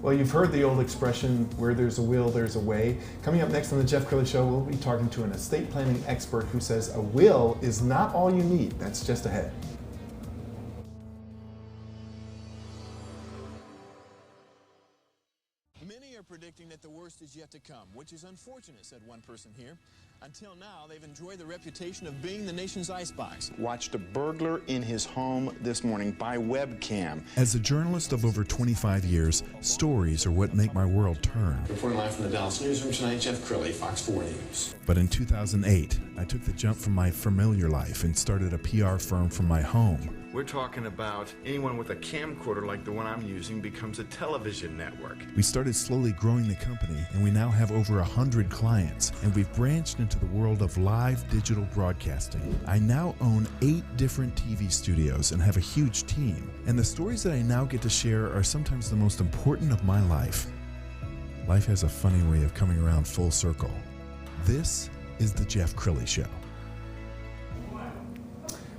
Well, you've heard the old expression, where there's a will, there's a way. Coming up next on the Jeff Crilley Show, we'll be talking to an estate planning expert who says a will is not all you need. That's just ahead. Many are predicting that the worst is yet to come, which is unfortunate, said one person here. Until now, they've enjoyed the reputation of being the nation's icebox. Watched a burglar in his home this morning by webcam. As a journalist of over 25 years, stories are what make my world turn. Reporting live from the Dallas newsroom tonight, Jeff Crilley, Fox 4 News. But in 2008, I took the jump from my familiar life and started a PR firm from my home. We're talking about anyone with a camcorder like the one I'm using becomes a television network. We started slowly growing the company, and we now have over 100 clients, and we've branched into the world of live digital broadcasting. I now own 8 different TV studios and have a huge team, and the stories that I now get to share are sometimes the most important of my life. Life has a funny way of coming around full circle. This is the Jeff Crilley Show.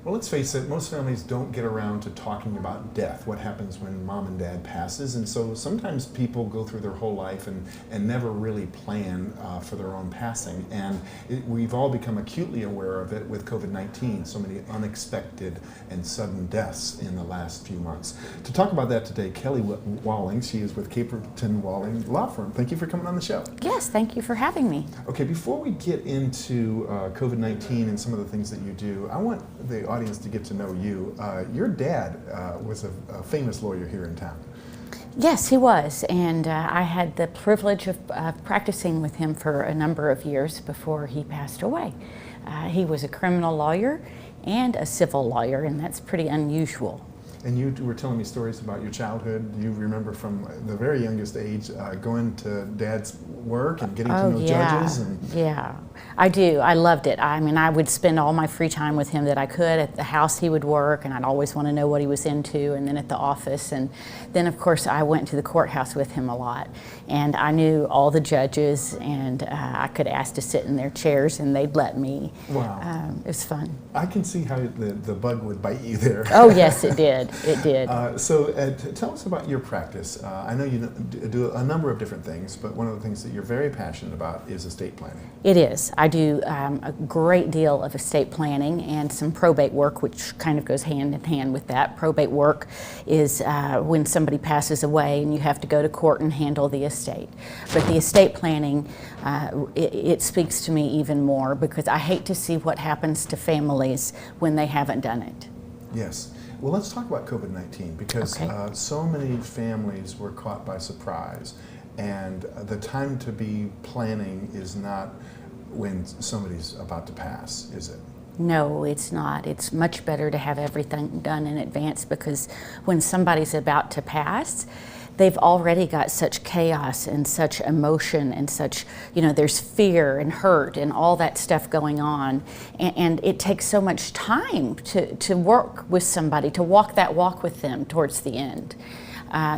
Well, let's face it, most families don't get around to talking about death, what happens when mom and dad passes, and so sometimes people go through their whole life and never really plan for their own passing, and we've all become acutely aware of it with COVID-19, so many unexpected and sudden deaths in the last few months. To talk about that today, Kelly Walling, she is with Caperton Walling Law Firm. Thank you for coming on the show. Yes, thank you for having me. Okay, before we get into COVID-19 and some of the things that you do, I want the audience to get to know you. Your dad was a famous lawyer here in town. Yes, he was, and I had the privilege of practicing with him for a number of years before he passed away. He was a criminal lawyer and a civil lawyer, and that's pretty unusual. And you were telling me stories about your childhood. You remember from the very youngest age going to Dad's work and getting to know judges. And yeah, I do. I loved it. I mean, I would spend all my free time with him that I could. At the house he would work, and I'd always want to know what he was into, and then at the office. And then, of course, I went to the courthouse with him a lot. And I knew all the judges, and I could ask to sit in their chairs, and they'd let me. Wow. It was fun. I can see how the bug would bite you there. Oh, yes, it did. It did. So tell us about your practice. I know you do a number of different things, but one of the things that you're very passionate about is estate planning. It is. I do a great deal of estate planning and some probate work, which kind of goes hand in hand with that. Probate work is when somebody passes away and you have to go to court and handle the estate. But the estate planning, it speaks to me even more because I hate to see what happens to families when they haven't done it. Yes. Well, let's talk about COVID-19 because so many families were caught by surprise, and the time to be planning is not when somebody's about to pass, is it? No, it's not. It's much better to have everything done in advance because when somebody's about to pass, they've already got such chaos and such emotion and such, there's fear and hurt and all that stuff going on. And it takes so much time to work with somebody, to walk that walk with them towards the end.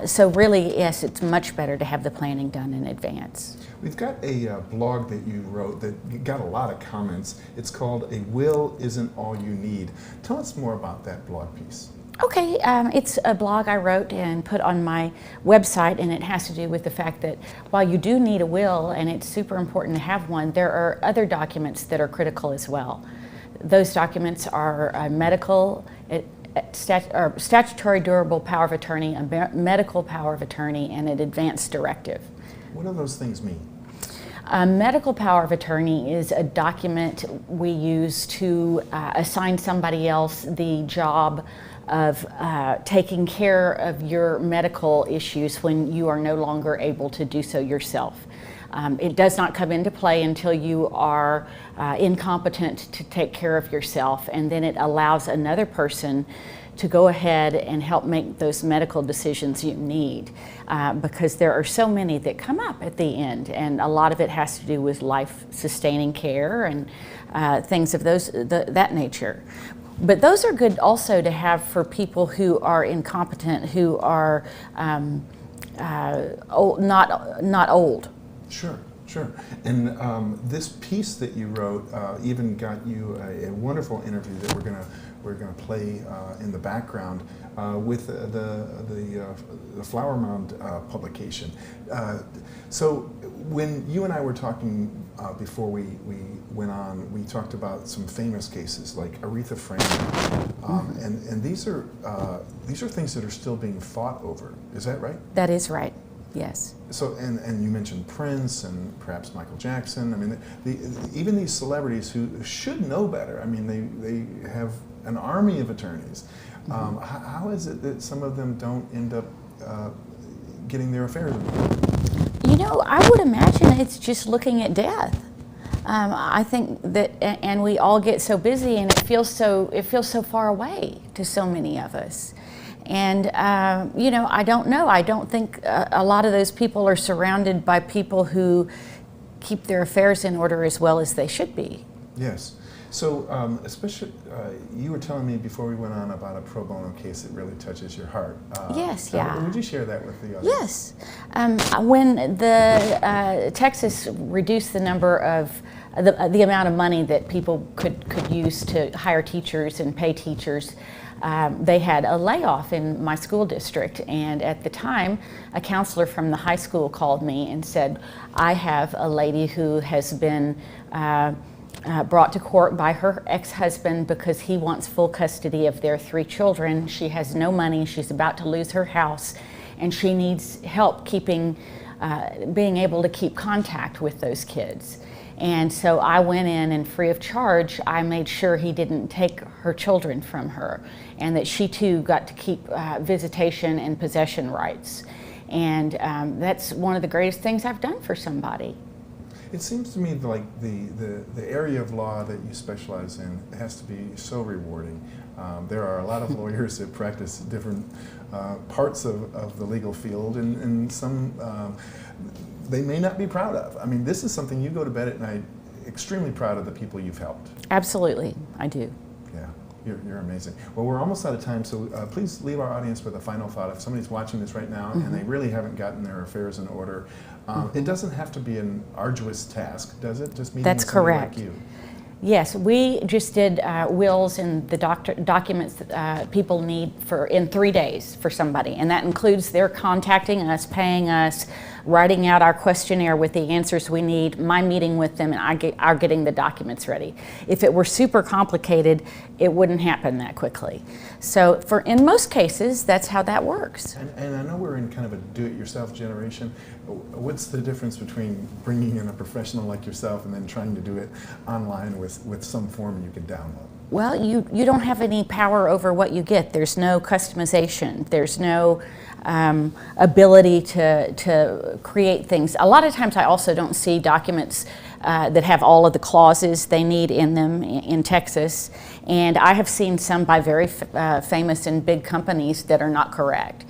So really, yes, it's much better to have the planning done in advance. We've got a blog that you wrote that got a lot of comments. It's called A Will Isn't All You Need. Tell us more about that blog piece. Okay, it's a blog I wrote and put on my website, and it has to do with the fact that while you do need a will, and it's super important to have one, there are other documents that are critical as well. Those documents are a medical, statutory durable power of attorney, a medical power of attorney, and an advance directive. What do those things mean? A medical power of attorney is a document we use to assign somebody else the job of taking care of your medical issues when you are no longer able to do so yourself. It does not come into play until you are incompetent to take care of yourself, and then it allows another person to go ahead and help make those medical decisions you need, because there are so many that come up at the end, and a lot of it has to do with life-sustaining care and things of that nature. But those are good also to have for people who are incompetent, who are old, not old. Sure, sure. And this piece that you wrote even got you a wonderful interview that we're gonna play in the background with the Flower Mound publication. So when you and I were talking before we went on, we talked about some famous cases like Aretha Franklin, and these are things that are still being fought over. Is that right? That is right. Yes. So, and you mentioned Prince and perhaps Michael Jackson. I mean, even these celebrities who should know better. I mean, they have an army of attorneys. How is it that some of them don't end up getting their affairs involved? You know, I would imagine it's just looking at death. I think that, and we all get so busy, and it feels so far away to so many of us. And, you know, I don't know. I don't think a lot of those people are surrounded by people who keep their affairs in order as well as they should be. Yes. So, especially, you were telling me before we went on about a pro bono case that really touches your heart. Yes, yeah. Would you share that with the Yes. audience? When the Texas reduced the number of the amount of money that people could use to hire teachers and pay teachers, they had a layoff in my school district, and at the time a counselor from the high school called me and said, I have a lady who has been brought to court by her ex-husband because he wants full custody of their 3 children. She has no money, she's about to lose her house, and she needs help being able to keep contact with those kids. And so I went in and free of charge, I made sure he didn't take her children from her, and that she too got to keep visitation and possession rights. And that's one of the greatest things I've done for somebody. It seems to me like the area of law that you specialize in has to be so rewarding. There are a lot of lawyers that practice different parts of the legal field, and some they may not be proud of. I mean, this is something you go to bed at night extremely proud of the people you've helped. Absolutely, I do. Yeah, you're amazing. Well, we're almost out of time, so please leave our audience with a final thought. If somebody's watching this right now and they really haven't gotten their affairs in order, it doesn't have to be an arduous task, does it? Just meeting with somebody like you. Yes, we just did wills and the documents that people need in 3 days for somebody, and that includes their contacting us, paying us, writing out our questionnaire with the answers we need, my meeting with them, and our getting the documents ready. If it were super complicated, it wouldn't happen that quickly. So in most cases, that's how that works. And I know we're in kind of a do-it-yourself generation. What's the difference between bringing in a professional like yourself and then trying to do it online with some form you can download? Well, you don't have any power over what you get. There's no customization. There's no ability to create things. A lot of times I also don't see documents that have all of the clauses they need in them in Texas. And I have seen some by very famous and big companies that are not correct.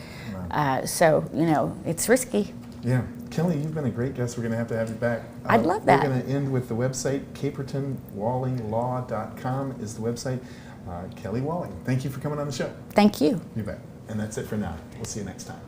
Wow. So, you know, it's risky. Yeah. Kelly, you've been a great guest. We're going to have you back. I'd love that. We're going to end with the website. CapertonWallingLaw.com is the website. Kelly Walling, thank you for coming on the show. Thank you. You bet. And that's it for now. We'll see you next time.